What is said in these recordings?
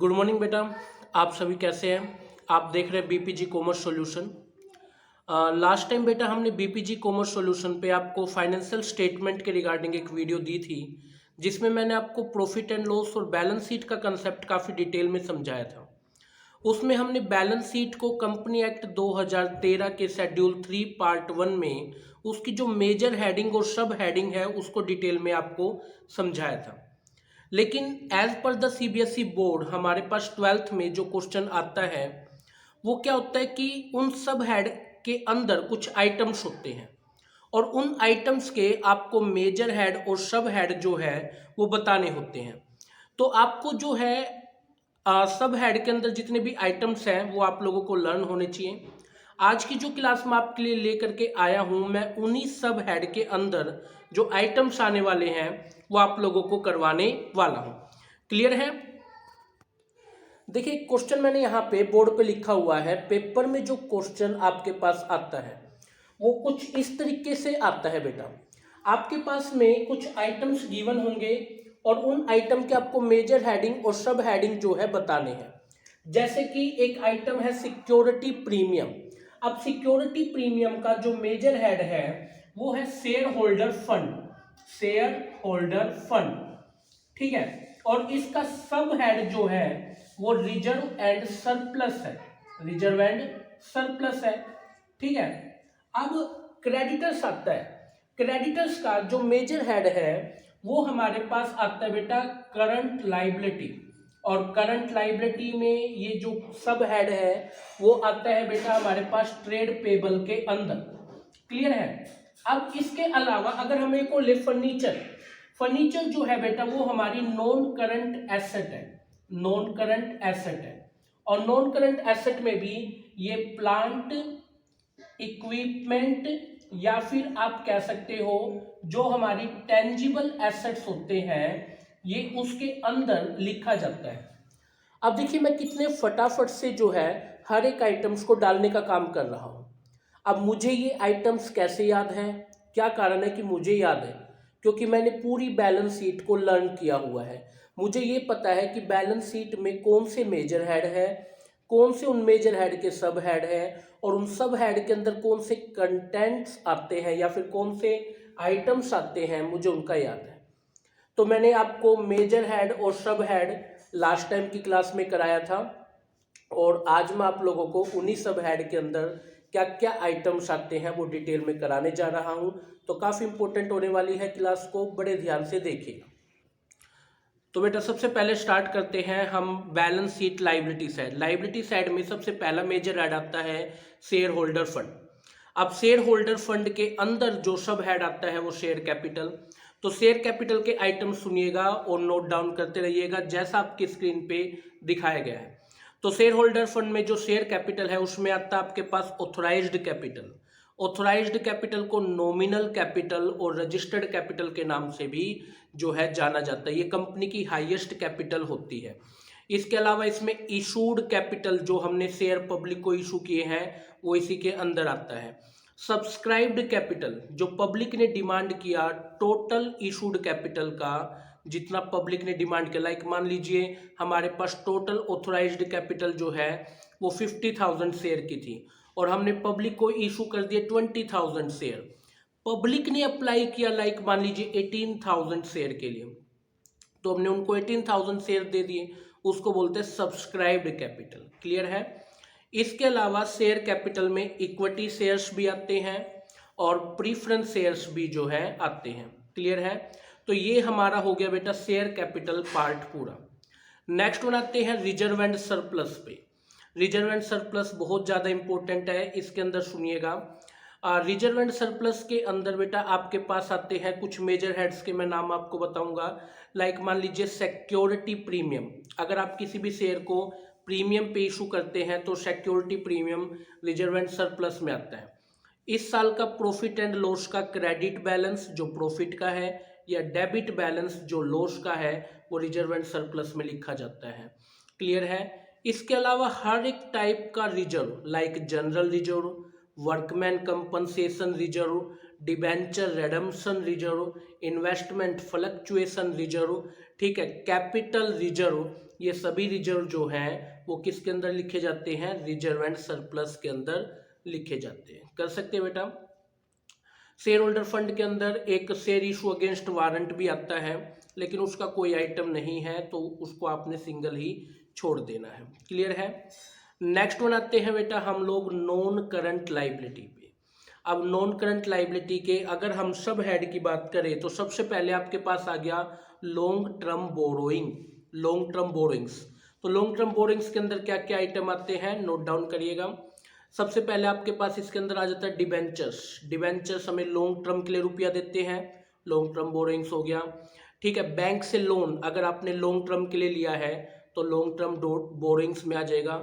Good morning बेटा। आप सभी कैसे हैं? आप देख रहे हैं BPG commerce solution. Last time बेटा हमने बीपीजी कॉमर्स सॉल्यूशन पे आपको फाइनेंशियल स्टेटमेंट के रिगार्डिंग एक वीडियो दी थी, जिसमें मैंने आपको प्रॉफिट एंड लॉस और बैलेंस शीट का कंसेप्ट काफ़ी डिटेल में समझाया था। उसमें हमने बैलेंस शीट को कंपनी एक्ट 2013 के शेड्यूल 3 पार्ट 1 में उसकी जो मेजर हेडिंग और सब हेडिंग है उसको डिटेल में आपको समझाया था। लेकिन as per the CBSE board हमारे पास 12th में जो क्वेश्चन आता है वो क्या होता है कि उन सब हेड के अंदर कुछ आइटम्स होते हैं और उन आइटम्स के आपको मेजर हेड और सब हेड जो है वो बताने होते हैं। तो आपको जो है सब हेड के अंदर जितने भी आइटम्स हैं वो आप लोगों को लर्न होने चाहिए। आज की जो क्लास में आपके लिए लेकर के आया हूं मैं उन्हीं सब हेड के अंदर जो आइटम्स आने वाले हैं वो आप लोगों को करवाने वाला हूं। क्लियर है? देखिए क्वेश्चन मैंने यहाँ पे बोर्ड पे लिखा हुआ है। पेपर में जो क्वेश्चन आपके पास आता है वो कुछ इस तरीके से आता है बेटा। आपके पास में कुछ आइटम्स गिवन होंगे और उन आइटम के आपको मेजर हेडिंग और सब हेडिंग जो है बताने हैं। जैसे कि एक आइटम है सिक्योरिटी प्रीमियम। अब सिक्योरिटी प्रीमियम का जो मेजर हेड है वो है share holder fund. Share holder fund, ठीक है। और इसका सब हेड जो है वो रिजर्व एंड सरप्लस है। रिजर्व एंड सरप्लस है, ठीक है। अब क्रेडिटर्स आता है। क्रेडिटर्स का जो मेजर हेड है वो हमारे पास आता है बेटा करंट लाइबिलिटी। और करंट लाइबिलिटी में ये जो सब हेड है वो आता है बेटा हमारे पास ट्रेड पेबल के अंदर। क्लियर है? अब इसके अलावा अगर हमें को ले फर्नीचर, फर्नीचर जो है बेटा वो हमारी नॉन करंट एसेट है। नॉन करंट एसेट है और नॉन करंट एसेट में भी ये प्लांट, इक्विपमेंट या फिर आप कह सकते हो जो हमारी टेंजिबल एसेट्स होते हैं ये उसके अंदर लिखा जाता है। अब देखिए मैं कितने फटाफट से जो है हर एक आइटम्स को डालने का काम कर रहा हूं। अब मुझे ये आइटम्स कैसे याद है? क्या कारण है कि मुझे याद है? क्योंकि मैंने पूरी बैलेंस शीट को लर्न किया हुआ है। मुझे ये पता है कि बैलेंस शीट में कौन से मेजर हेड है, कौन से उन मेजर हेड के सब हेड है और उन सब हेड के अंदर कौन से कंटेंट्स आते हैं या फिर कौन से आइटम्स आते हैं, मुझे उनका याद है। तो मैंने आपको मेजर हेड और सब हेड लास्ट टाइम की क्लास में कराया था और आज मैं आप लोगों को उन्हीं सब हेड के अंदर क्या क्या आइटम्स आते हैं वो डिटेल में कराने जा रहा हूं। तो काफ़ी इंपॉर्टेंट होने वाली है क्लास, को बड़े ध्यान से देखिएगा। तो बेटा सबसे पहले स्टार्ट करते हैं हम balance sheet liability side. Liability side में सबसे पहला मेजर हेड आता है शेयर होल्डर फंड। अब शेयर होल्डर फंड के अंदर जो सब हेड आता है वो शेयर कैपिटल। तो शेयर कैपिटल के आइटम सुनिएगा और नोट डाउन करते रहिएगा जैसा आपकी स्क्रीन पे दिखाया गया है। तो शेयर होल्डर फंड में जो शेयर कैपिटल है उसमें आता है आपके पास ऑथोराइज्ड कैपिटल। ऑथोराइज्ड कैपिटल को नॉमिनल कैपिटल और रजिस्टर्ड कैपिटल के नाम से भी जो है जाना जाता है। ये कंपनी की हाईएस्ट कैपिटल होती है। इसके अलावा इसमें इशूड कैपिटल जो हमने शेयर पब्लिक को इशू किए हैं वो इसी के अंदर आता है। सब्सक्राइब्ड कैपिटल जो पब्लिक ने डिमांड किया, टोटल इशूड कैपिटल का जितना पब्लिक ने डिमांड किया, लाइक मान लीजिए हमारे पास टोटल ऑथोराइज्ड कैपिटल जो है वो 50,000 शेयर की थी और हमने पब्लिक को इशू कर दिए 20,000 शेयर। पब्लिक ने अप्लाई किया लाइक मान लीजिए 18,000 शेयर के लिए, तो हमने उनको 18,000 शेयर दे दिए, उसको बोलते हैं सब्सक्राइब्ड कैपिटल। क्लियर है? इसके अलावा शेयर कैपिटल में इक्विटी शेयर्स भी आते हैं और प्रीफरेंस शेयर्स भी जो है आते हैं। क्लियर है? तो ये हमारा हो गया बेटा शेयर कैपिटल पार्ट पूरा। नेक्स्ट बनाते हैं रिजर्व एंड सरप्लस पे। रिजर्व एंड सरप्लस बहुत ज़्यादा इंपॉर्टेंट है, इसके अंदर सुनिएगा। रिजर्व एंड सरप्लस के अंदर बेटा आपके पास आते हैं कुछ मेजर हेड्स के मैं नाम आपको बताऊंगा। लाइक मान लीजिए सिक्योरिटी प्रीमियम। अगर आप किसी भी शेयर को प्रीमियम पे इशू करते हैं तो security premium reserve and surplus में आता है। इस साल का प्रॉफिट एंड लॉस का क्रेडिट बैलेंस जो प्रॉफिट का है या डेबिट बैलेंस जो लॉस का है वो रिजर्व एंड सरप्लस में लिखा जाता है। क्लियर है? इसके अलावा हर एक टाइप का reserve like general reserve, workman compensation reserve, debenture redemption reserve, investment fluctuation reserve, ठीक है, कैपिटल रिजर्व, ये सभी रिजर्व जो हैं वो किसके अंदर लिखे जाते हैं, रिजर्व एंड सरप्लस के अंदर लिखे जाते हैं। कर सकते हैं बेटा। शेयर होल्डर फंड के अंदर एक शेयर इशू अगेंस्ट वारंट भी आता है, लेकिन उसका कोई आइटम नहीं है तो उसको आपने सिंगल ही छोड़ देना है। क्लियर है। नेक्स्ट वन आते हैं बेटा हम लोग नॉन करंट लाइबिलिटी पे। अब नॉन करंट लाइबिलिटी के अगर हम सब हेड की बात करें तो सबसे पहले आपके पास आ गया long term borrowing, long term borrowings. तो लॉन्ग टर्म बोरोइंग्स के अंदर क्या क्या आइटम आते हैं, नोट डाउन करिएगा। सबसे पहले आपके पास इसके अंदर आ जाता है डिबेंचर्स। डिबेंचर्स हमें लॉन्ग टर्म के लिए रुपया देते हैं, लॉन्ग टर्म बोरोइंग्स हो गया। ठीक है, बैंक से लोन अगर आपने लॉन्ग टर्म के लिए लिया है तो लॉन्ग टर्म बोरोइंग्स में आ जाएगा।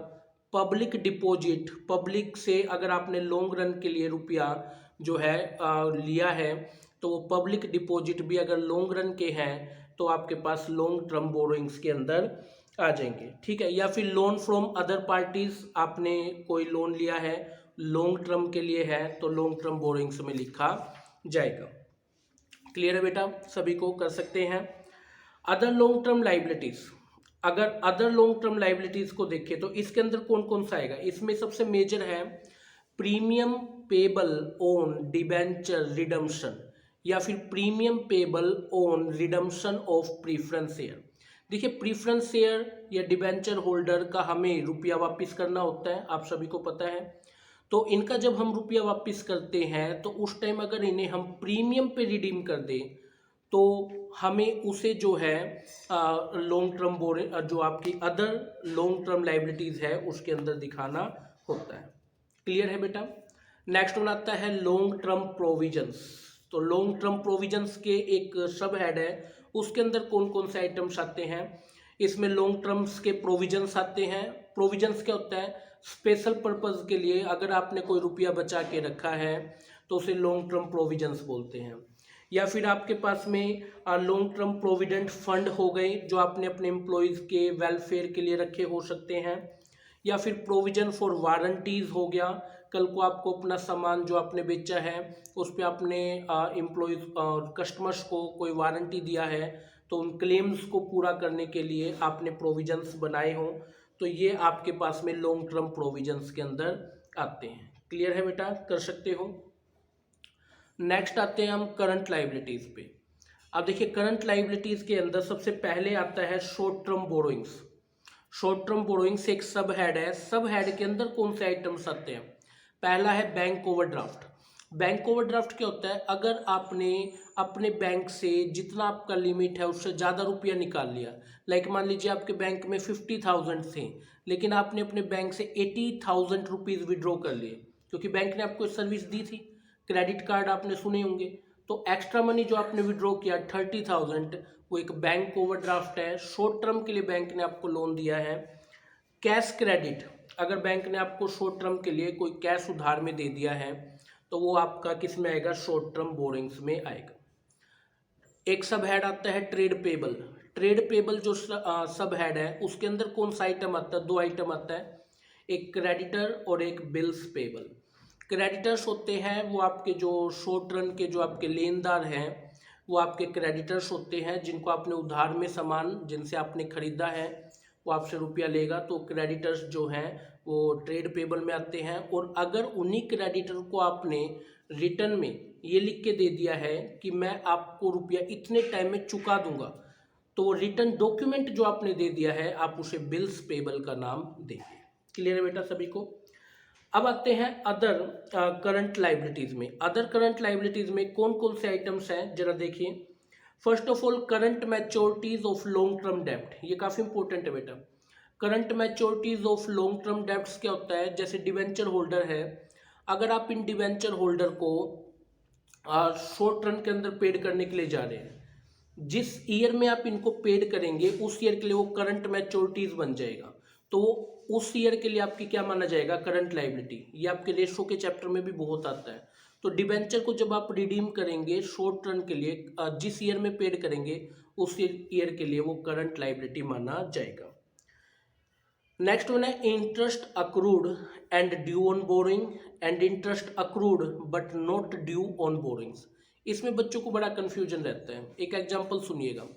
पब्लिक डिपॉजिट, पब्लिक से अगर आपने लॉन्ग रन के लिए रुपया जो है लिया है तो वो पब्लिक डिपॉजिट भी अगर लॉन्ग रन के हैं तो आपके पास लॉन्ग टर्म बोरोइंग्स के अंदर आ जाएंगे। ठीक है, या फिर लोन फ्रॉम अदर पार्टीज, आपने कोई लोन लिया है लॉन्ग टर्म के लिए है तो लॉन्ग टर्म बोरोइंग्स में लिखा जाएगा। क्लियर है बेटा, सभी को कर सकते हैं। अदर लॉन्ग टर्म लाइबिलिटीज, अगर अदर लॉन्ग टर्म लाइबिलिटीज को देखें तो इसके अंदर कौन कौन सा आएगा, इसमें सबसे मेजर है premium payable on debenture redemption या फिर premium payable on redemption of preference share. देखिए प्रीफरेंस शेयर या डिबेंचर होल्डर का हमें रुपया वापस करना होता है, आप सभी को पता है। तो इनका जब हम रुपया वापस करते हैं तो उस टाइम अगर इन्हें हम प्रीमियम पे रिडीम कर दें तो हमें उसे जो है लॉन्ग टर्म बोरिंग जो आपकी अदर लॉन्ग टर्म लाइबिलिटीज़ है उसके अंदर दिखाना होता है। क्लियर है बेटा। नेक्स्ट वन आता है लॉन्ग टर्म प्रोविजंस। तो लॉन्ग टर्म प्रोविजंस के एक सब हेड है, उसके अंदर कौन कौन से आइटम्स आते हैं। इसमें लॉन्ग टर्म्स के प्रोविजंस आते हैं। प्रोविजंस क्या होता है, स्पेशल पर्पस के लिए अगर आपने कोई रुपया बचा के रखा है तो उसे लॉन्ग टर्म प्रोविजंस बोलते हैं। या फिर आपके पास में लॉन्ग टर्म प्रोविडेंट फंड हो गए जो आपने अपने एम्प्लॉयज़ के वेलफेयर के लिए रखे हो सकते हैं। या फिर प्रोविजन फॉर वारंटीज़ हो गया, कल को आपको अपना सामान जो आपने बेचा है उस पर आपने एम्प्लॉयज़ कस्टमर्स को कोई वारंटी दिया है तो उन क्लेम्स को पूरा करने के लिए आपने प्रोविजंस बनाए हों, तो ये आपके पास में लॉन्ग टर्म प्रोविजंस के अंदर आते हैं। क्लियर है बेटा, कर सकते हो। नेक्स्ट आते हैं हम करंट लाइबिलिटीज़ पे। अब देखिए करंट लाइबिलिटीज़ के अंदर सबसे पहले आता है short term borrowings. Short term borrowings एक सब हेड है। सब हेड के अंदर कौन से आइटम्स आते हैं, पहला है बैंक ओवरड्राफ्ट। बैंक ओवरड्राफ्ट क्या होता है, अगर आपने अपने बैंक से जितना आपका लिमिट है उससे ज़्यादा रुपया निकाल लिया, लाइक मान लीजिए आपके बैंक में 50,000 थे लेकिन आपने अपने बैंक से 80,000 रुपीज़ विड्रॉ कर लिए क्योंकि बैंक ने आपको सर्विस दी थी, क्रेडिट कार्ड आपने सुने होंगे। तो एक्स्ट्रा मनी जो आपने विड्रॉ किया 30,000 वो एक बैंक ओवरड्राफ्ट है। शॉर्ट टर्म के लिए बैंक ने आपको लोन दिया है। कैश क्रेडिट, अगर बैंक ने आपको शॉर्ट टर्म के लिए कोई कैश उधार में दे दिया है तो वो आपका किस में आएगा, शॉर्ट टर्म बोरिंग्स में आएगा। एक सब हेड आता है ट्रेड पेबल। ट्रेड पेबल जो सब हेड है उसके अंदर कौन सा आइटम आता है, दो आइटम आता है, एक क्रेडिटर और एक बिल्स पेबल। क्रेडिटर्स होते हैं वो आपके जो शॉर्ट रन के जो आपके लेनदार हैं वो आपके क्रेडिटर्स होते हैं, जिनको आपने उधार में सामान जिनसे आपने खरीदा है वो आपसे रुपया लेगा, तो क्रेडिटर्स जो हैं वो ट्रेड पेबल में आते हैं। और अगर उन्हीं क्रेडिटर को आपने रिटर्न में ये लिख के दे दिया है कि मैं आपको रुपया इतने टाइम में चुका दूंगा, तो वो रिटर्न डॉक्यूमेंट जो आपने दे दिया है आप उसे बिल्स पेबल का नाम देंगे। क्लियर है बेटा सभी को। अब आते हैं अदर करंट लाइबिलिटीज़ में। अदर करंट लाइबिलिटीज़ में कौन कौन से आइटम्स हैं जरा देखिए। First of all current मैच्योरिटीज of long term डेब्ट, ये काफ़ी इंपॉर्टेंट है बेटा। Current मैच्योरिटीज of long term debts क्या होता है, जैसे डिवेंचर होल्डर है, अगर आप इन डिवेंचर होल्डर को शॉर्ट टर्म के अंदर पेड करने के लिए जा रहे हैं, जिस ईयर में आप इनको पेड करेंगे उस ईयर के लिए वो करंट मैच्योरिटीज बन जाएगा, तो उस ईयर के लिए आपकी क्या माना जाएगा, करंट लाइबिलिटी। ये आपके रेशो के चैप्टर में भी बहुत आता है। तो डिबेंचर को जब आप रिडीम करेंगे शॉर्ट टर्म के लिए, जिस ईयर में पेड करेंगे उस ईयर के लिए वो करंट लाइबिलिटी माना जाएगा। नेक्स्ट वन है interest accrued and due on boring and interest accrued but not due on borings. इसमें बच्चों को बड़ा कंफ्यूजन रहता है। एक एग्जांपल सुनिएगा।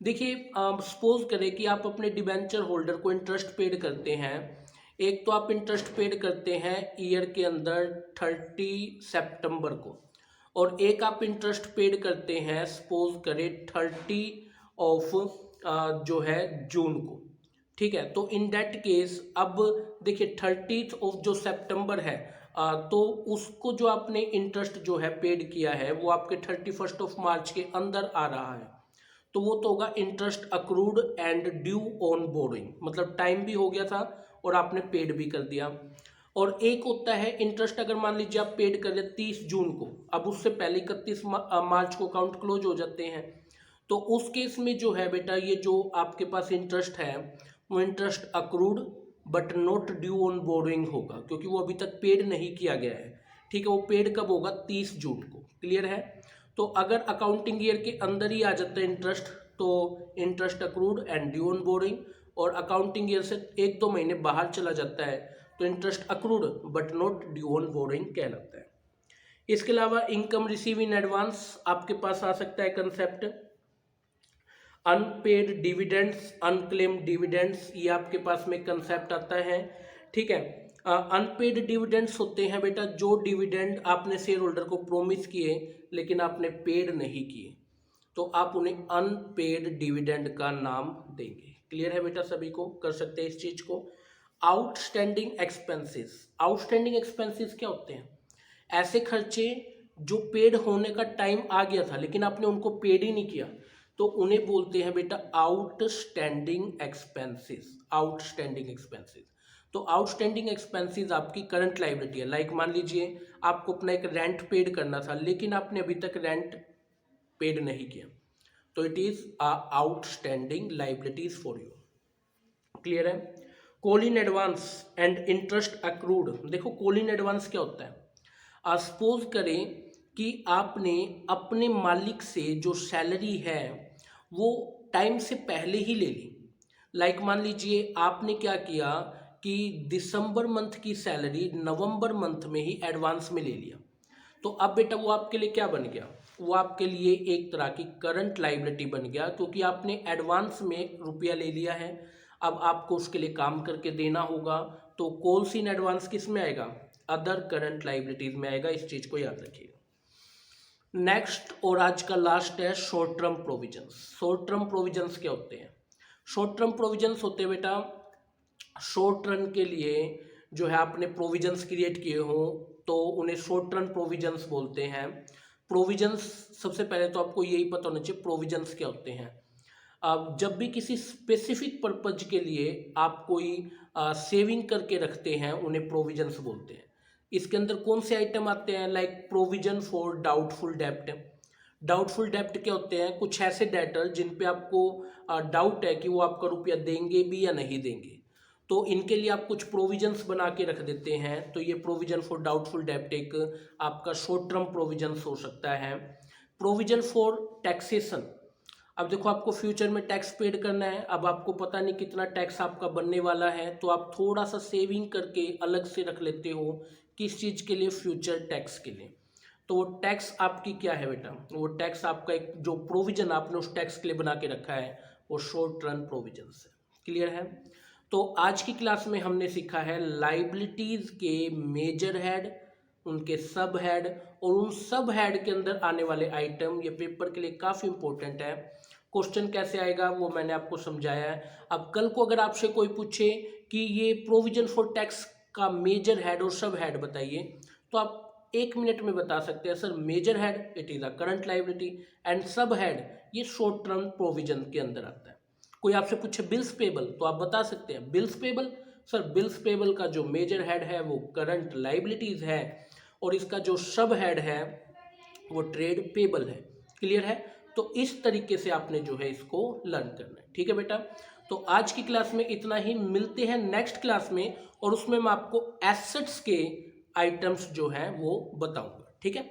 देखिए सपोज करें कि आप अपने डिबेंचर होल्डर को इंटरेस्ट पेड करते हैं। एक तो आप इंटरेस्ट पेड करते हैं ईयर के अंदर 30 सितंबर को, और एक आप इंटरेस्ट पेड करते हैं सपोज करें 30 जो है जून को। ठीक है, तो इन दैट केस अब देखिए 30 जो सितंबर है तो उसको जो आपने इंटरेस्ट जो है पेड किया है वो आपके 31 मार्च के अंदर आ रहा है, तो वो तो होगा interest accrued and due on borrowing, मतलब टाइम भी हो गया था और आपने पेड भी कर दिया। और एक होता है इंटरेस्ट, अगर मान लीजिए आप पेड कर रहे 30 जून को, अब उससे पहले 31 मार्च को अकाउंट क्लोज हो जाते हैं, तो उस केस में जो है बेटा ये जो आपके पास इंटरेस्ट है वो interest accrued but not due on borrowing होगा, क्योंकि वो अभी तक पेड नहीं किया गया है। ठीक है, वो पेड कब होगा? 30 जून को। क्लियर है? तो अगर अकाउंटिंग ईयर के अंदर ही आ जाता है इंटरेस्ट तो interest accrued and due on borrowing, और अकाउंटिंग ईयर से 1-2 महीने बाहर चला जाता है तो interest accrued but not due on borrowing कहलाता है। इसके अलावा इनकम रिसीव इन एडवांस आपके पास आ सकता है concept. Unpaid dividends, unclaimed dividends, ये आपके पास में कंसेप्ट आता है। ठीक है, अनपेड डिविडेंड्स होते हैं बेटा जो डिविडेंड आपने शेयर होल्डर को प्रोमिस किए लेकिन आपने पेड नहीं किए, तो आप उन्हें अनपेड डिविडेंड का नाम देंगे। क्लियर है बेटा? सभी को कर सकते हैं इस चीज को। आउटस्टैंडिंग एक्सपेंसेस, आउटस्टैंडिंग एक्सपेंसेस क्या होते हैं? ऐसे खर्चे जो पेड होने का टाइम आ गया था लेकिन आपने उनको पेड ही नहीं किया, तो उन्हें बोलते हैं बेटा आउटस्टैंडिंग एक्सपेंसेस। आउटस्टैंडिंग एक्सपेंसेस, तो आउटस्टैंडिंग एक्सपेंसेस आपकी करंट लायबिलिटी है। लाइक मान लीजिए आपको अपना एक रेंट पेड करना था लेकिन आपने अभी तक रेंट पेड नहीं किया, तो it is outstanding liabilities for you. Clear है? Call in advance and interest accrued, देखो कॉल इन एडवांस क्या होता है? सपोज करें कि आपने अपने मालिक से जो सैलरी है वो टाइम से पहले ही ले ली। लाइक मान लीजिए आपने क्या किया कि दिसंबर मंथ की सैलरी नवंबर मंथ में ही एडवांस में ले लिया, तो अब बेटा वो आपके लिए क्या बन गया? वो आपके लिए एक तरह की करंट लायबिलिटी बन गया, क्योंकि आपने एडवांस में रुपया ले लिया है, अब आपको उसके लिए काम करके देना होगा। तो कॉल्स इन एडवांस किस में आएगा? अदर करंट लायबिलिटीज में आएगा, इस चीज को याद रखिएगा। नेक्स्ट और आज का लास्ट है short term provisions. Short term provisions क्या होते हैं? शॉर्ट टर्म प्रोविजंस होते हैं बेटा शॉर्ट रन के लिए जो है आपने प्रोविजंस क्रिएट किए हो तो उन्हें शॉर्ट टर्म प्रोविजंस बोलते हैं। प्रोविजंस सबसे पहले तो आपको यही पता होना चाहिए प्रोविजंस क्या होते हैं। अब जब भी किसी स्पेसिफिक पर्पज के लिए आप कोई सेविंग करके रखते हैं उन्हें प्रोविजंस बोलते हैं। इसके अंदर कौन से आइटम आते हैं? लाइक प्रोविजन फॉर डाउटफुल डेब्ट। डाउटफुल डेब्ट क्या होते हैं? कुछ ऐसे डेटर जिन पे आपको डाउट है कि वो आपका रुपया देंगे भी या नहीं देंगे, तो इनके लिए आप कुछ प्रोविजंस बना के रख देते हैं, तो ये प्रोविजन फॉर डाउटफुल डेब्ट एक आपका शॉर्ट टर्म प्रोविजंस हो सकता है। प्रोविजन फॉर टैक्सेशन, अब देखो आपको फ्यूचर में टैक्स पेड करना है, अब आपको पता नहीं कितना टैक्स आपका बनने वाला है, तो आप थोड़ा सा सेविंग करके अलग से रख लेते हो किस चीज़ के लिए? फ्यूचर टैक्स के लिए। तो वो टैक्स आपकी क्या है बेटा? वो टैक्स आपका एक जो प्रोविजन आपने उस टैक्स के लिए बना के रखा है वो शॉर्ट टर्म प्रोविजन है। क्लियर है? तो आज की क्लास में हमने सीखा है लाइबिलिटीज के मेजर हेड, उनके सब हेड और उन सब हेड के अंदर आने वाले आइटम। ये पेपर के लिए काफ़ी इंपॉर्टेंट है। क्वेश्चन कैसे आएगा वो मैंने आपको समझाया है। अब कल को अगर आपसे कोई पूछे कि ये प्रोविजन फॉर टैक्स का मेजर हेड और सब हेड बताइए, तो आप 1 मिनट में बता सकते हैं sir major head it is a current liability and sub head ये शॉर्ट टर्म प्रोविजन के अंदर आता है। कोई आपसे पूछे बिल्स पेबल तो आप बता सकते हैं bills payable, sir bills payable का जो मेजर हेड है वो करंट लायबिलिटीज है और इसका जो सब हेड है वो ट्रेड पेबल है। क्लियर है? तो इस तरीके से आपने जो है इसको लर्न करना है। ठीक है बेटा? तो आज की क्लास में इतना ही, मिलते हैं नेक्स्ट क्लास में और उसमें मैं आपको एसेट्स के आइटम्स जो हैं वो बताऊंगा। ठीक है?